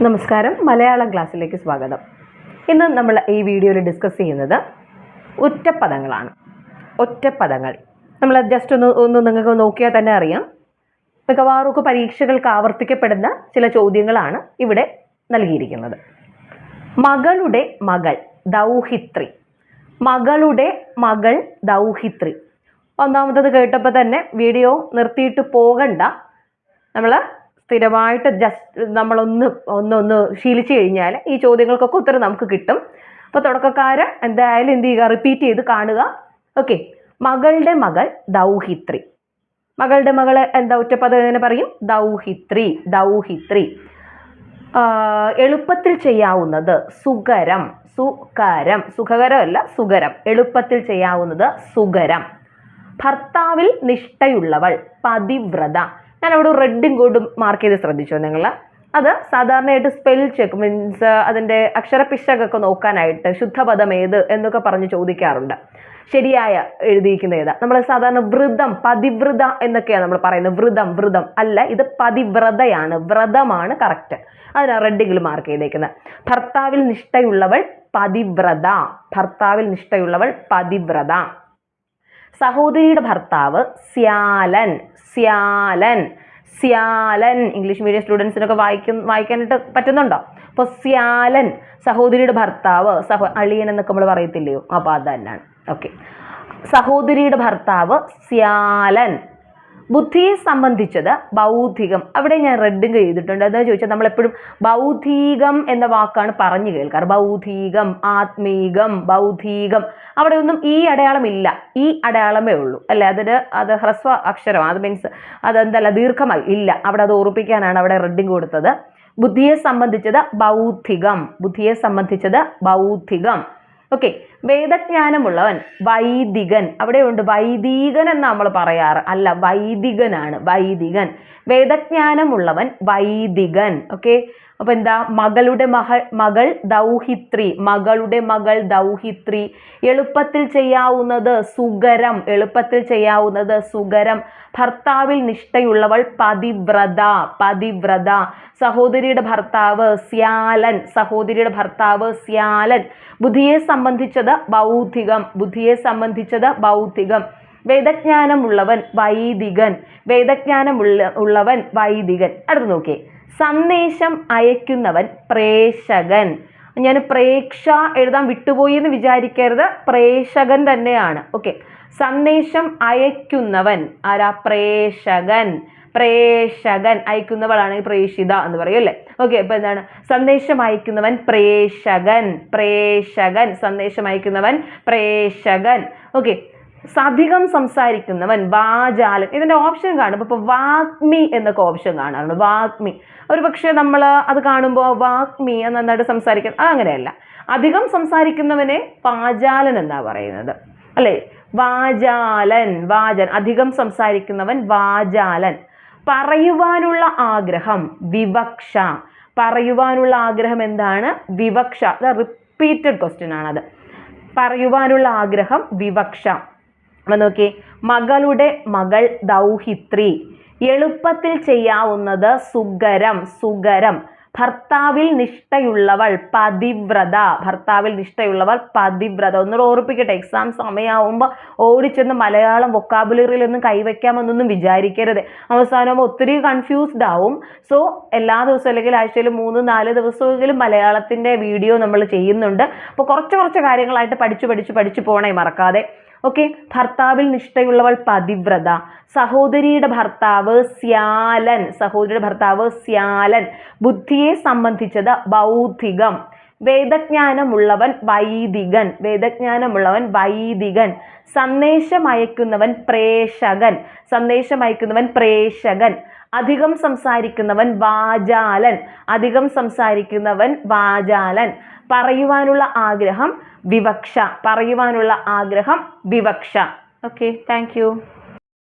നമസ്കാരം, മലയാളം ക്ലാസ്സിലേക്ക് സ്വാഗതം. ഇന്ന് നമ്മൾ ഈ വീഡിയോയിൽ ഡിസ്കസ് ചെയ്യുന്നത് ഒറ്റപ്പദങ്ങളാണ്. ഒറ്റപ്പദങ്ങൾ നമ്മൾ ജസ്റ്റ് ഒന്ന് നിങ്ങൾക്ക് നോക്കിയാൽ തന്നെ അറിയാം. മിക്കവാറും പരീക്ഷകൾക്ക് ആവർത്തിക്കപ്പെടുന്ന ചില ചോദ്യങ്ങളാണ് ഇവിടെ നൽകിയിരിക്കുന്നത്. മകളുടെ മകൾ ദൗഹിത്രി. മകളുടെ മകൾ ദൗഹിത്രി. ഒന്നാമത്തത് കേട്ടപ്പോൾ തന്നെ വീഡിയോ നിർത്തിയിട്ട് പോകണ്ട. നമ്മൾ സ്ഥിരമായിട്ട് നമ്മളൊന്ന് ശീലിച്ചു കഴിഞ്ഞാൽ ഈ ചോദ്യങ്ങൾക്കൊക്കെ ഉത്തരം നമുക്ക് കിട്ടും. അപ്പോൾ തുടക്കക്കാര് എന്തായാലും എന്ത് ചെയ്യുക, റിപ്പീറ്റ് ചെയ്ത് കാണുക. ഓക്കെ. മകളുടെ മകൾ ദൗഹിത്രി. മകളുടെ മകളെ എന്താ ഒറ്റപ്പദം എങ്ങനെ പറയും? ദൗഹിത്രി. ദൗഹിത്രി. എളുപ്പത്തിൽ ചെയ്യാവുന്നത് സുഗരം. സുകരം. സുഖകരമല്ല, സുഗരം. എളുപ്പത്തിൽ ചെയ്യാവുന്നത് സുഗരം. ഭർത്താവിൽ നിഷ്ഠയുള്ളവൾ പതിവ്രത. ഞാൻ അവിടെ റെഡും ഗോൾഡും മാർക്ക് ചെയ്ത് ശ്രദ്ധിച്ചോ നിങ്ങൾ? അത് സാധാരണയായിട്ട് സ്പെൽ ചെക്ക് മീൻസ് അതിൻ്റെ അക്ഷരപ്പിശകൊക്കെ നോക്കാനായിട്ട് ശുദ്ധപദം ഏത് എന്നൊക്കെ പറഞ്ഞ് ചോദിക്കാറുണ്ട്. ശരിയായ എഴുതിയിരിക്കുന്ന ഏതാ? നമ്മൾ സാധാരണ വ്രതം, പതിവ്രത എന്നൊക്കെയാണ് നമ്മൾ പറയുന്നത്. വ്രതം വ്രതം അല്ല, ഇത് പതിവ്രതയാണ്. വ്രതമാണ് കറക്റ്റ്. അതിനാണ് റെഡിൽ മാർക്ക് ചെയ്തേക്കുന്നത്. ഭർത്താവിൽ നിഷ്ഠയുള്ളവൾ പതിവ്രത. ഭർത്താവിൽ നിഷ്ഠയുള്ളവൾ പതിവ്രത. സഹോദരിയുടെ ഭർത്താവ് സ്യാലൻ. സ്യാലൻ. സ്യാലൻ. ഇംഗ്ലീഷ് മീഡിയം സ്റ്റുഡൻസിനൊക്കെ വായിക്കാനായിട്ട് പറ്റുന്നുണ്ടോ? അപ്പോൾ സ്യാലൻ സഹോദരിയുടെ ഭർത്താവ്. അളിയൻ എന്നൊക്കെ നമ്മൾ പറയത്തില്ലയോ? അപ്പോൾ അത് തന്നെയാണ്. ഓക്കെ. സഹോദരിയുടെ ഭർത്താവ് സ്യാലൻ. ബുദ്ധിയെ സംബന്ധിച്ചത് ബൗദ്ധികം. അവിടെ ഞാൻ റെഡിങ് ചെയ്തിട്ടുണ്ട്. എന്താ ചോദിച്ചാൽ നമ്മളെപ്പോഴും ബൗദ്ധികം എന്ന വാക്കാണ് പറഞ്ഞു കേൾക്കാറ്. ബൗദ്ധികം, ആത്മീകം, ബൗദ്ധികം. അവിടെ ഒന്നും ഈ അടയാളം ഇല്ല. ഈ അടയാളമേ ഉള്ളൂ അല്ലേ? അത് ഹ്രസ്വ അക്ഷരം. അത് മീൻസ് അതെന്തല്ല ദീർഘമായി ഇല്ല. അവിടെ അത് ഓർപ്പിക്കാനാണ് അവിടെ റെഡിങ് കൊടുത്തത്. ബുദ്ധിയെ സംബന്ധിച്ചത് ബൗദ്ധികം. ബുദ്ധിയെ സംബന്ധിച്ചത് ബൗദ്ധികം. ഓക്കെ. വേദജ്ഞാനമുള്ളവൻ വൈദികൻ. അവിടെയുണ്ട് വൈദികൻ എന്ന് നമ്മൾ പറയാറ്. അല്ല, വൈദികനാണ്. വൈദികൻ. വേദജ്ഞാനമുള്ളവൻ വൈദികൻ. ഓക്കെ. അപ്പൊ എന്താ? മകളുടെ മകൾ ദൗഹിത്രി. മകളുടെ മകൾ ദൗഹിത്രി. എളുപ്പത്തിൽ ചെയ്യാവുന്നത് സുഗരം. എളുപ്പത്തിൽ ചെയ്യാവുന്നത് സുഗരം. ഭർത്താവിൽ നിഷ്ഠയുള്ളവൾ പതിവ്രത. പതിവ്രത. സഹോദരിയുടെ ഭർത്താവ് സ്യാലൻ. സഹോദരിയുടെ ഭർത്താവ് സ്യാലൻ. ബുദ്ധിയെ സംബന്ധിച്ചത് ബൗദ്ധികം. ബുദ്ധിയെ സംബന്ധിച്ചത് ബൗദ്ധികം. വേദജ്ഞാനമുള്ളവൻ വൈദികൻ. വേദജ്ഞാനമുള്ളവൻ വൈദികൻ. അടുത്ത് നോക്കിയേ. സന്ദേശം അയക്കുന്നവൻ പ്രേഷകൻ. ഞാൻ പ്രേക്ഷ എഴുതാൻ വിട്ടുപോയി എന്ന് വിചാരിക്കരുത്. പ്രേഷകൻ തന്നെയാണ്. ഓക്കെ. സന്ദേശം അയക്കുന്നവൻ ആരാ? പ്രേഷകൻ. പ്രേഷകൻ. അയക്കുന്നവളാണ് പ്രേഷിത എന്ന് പറയും അല്ലേ? ഓക്കെ. അപ്പൊ എന്താണ്? സന്ദേശം അയക്കുന്നവൻ പ്രേഷകൻ. പ്രേഷകൻ. സന്ദേശം അയക്കുന്നവൻ പ്രേഷകൻ. ഓക്കെ. അധികം സംസാരിക്കുന്നവൻ വാചാലൻ. ഇതിന്റെ ഓപ്ഷൻ കാണുമ്പോൾ ഇപ്പൊ വാഗ്മി എന്നൊക്കെ ഓപ്ഷൻ കാണാറുണ്ട്. വാഗ്മി. ഒരു പക്ഷെ നമ്മൾ അത് കാണുമ്പോൾ വാഗ്മി നന്നായിട്ട് സംസാരിക്കാൻ, അങ്ങനെയല്ല. അധികം സംസാരിക്കുന്നവനെ വാചാലൻ എന്നാ പറയുന്നത് അല്ലേ? വാചാലൻ. വാചൻ. അധികം സംസാരിക്കുന്നവൻ വാചാലൻ. പറയുവാനുള്ള ആഗ്രഹം വിവക്ഷ. പറയുവാനുള്ള ആഗ്രഹം എന്താണ്? വിവക്ഷ. റിപ്പീറ്റഡ് ക്വസ്റ്റ്യൻ ആണത്. പറയുവാനുള്ള ആഗ്രഹം വിവക്ഷ. അപ്പൊ നോക്കി. മകളുടെ മകൾ ദൗഹിത്രി. എളുപ്പത്തിൽ ചെയ്യാവുന്നത് സുഗരം. സുഗരം. ഭർത്താവിൽ നിഷ്ഠയുള്ളവൾ പതിവ്രത. ഭർത്താവിൽ നിഷ്ഠയുള്ളവൾ പതിവ്രത. ഒന്നുകൂടെ ഓർപ്പിക്കട്ടെ. എക്സാം സമയമാകുമ്പോൾ ഓടിച്ചെന്ന് മലയാളം വൊക്കാബുലറിയിലൊന്നും കൈവയ്ക്കാമെന്നൊന്നും വിചാരിക്കരുത്. അവസാനമാകുമ്പോൾ ഒത്തിരി കൺഫ്യൂസ്ഡ് ആവും. സോ എല്ലാ ദിവസവും അല്ലെങ്കിൽ ആഴ്ചയിൽ 3-4 ദിവസമെങ്കിലും മലയാളത്തിൻ്റെ വീഡിയോ നമ്മൾ ചെയ്യുന്നുണ്ട്. അപ്പോൾ കുറച്ച് കാര്യങ്ങളായിട്ട് പഠിച്ചു പോണേ, മറക്കാതെ. ഓക്കെ. ഭർത്താവിൽ നിഷ്ഠയുള്ളവൾ പതിവ്രത. സഹോദരിയുടെ ഭർത്താവ് സ്യാലൻ. സഹോദരിയുടെ ഭർത്താവ് സ്യാലൻ. ബുദ്ധിയെ സംബന്ധിച്ചത് ബൗദ്ധികം. വേദജ്ഞാനമുള്ളവൻ വൈദികൻ. വേദജ്ഞാനമുള്ളവൻ വൈദികൻ. സന്ദേശം അയക്കുന്നവൻ പ്രേഷകൻ. സന്ദേശം അയക്കുന്നവൻ പ്രേഷകൻ. അധികം സംസാരിക്കുന്നവൻ വാചാലൻ. അധികം സംസാരിക്കുന്നവൻ വാചാലൻ. പറയുവാനുള്ള ആഗ്രഹം വിവക്ഷ. പറയുവാനുള്ള ആഗ്രഹം വിവക്ഷ. ഓക്കെ. Thank you.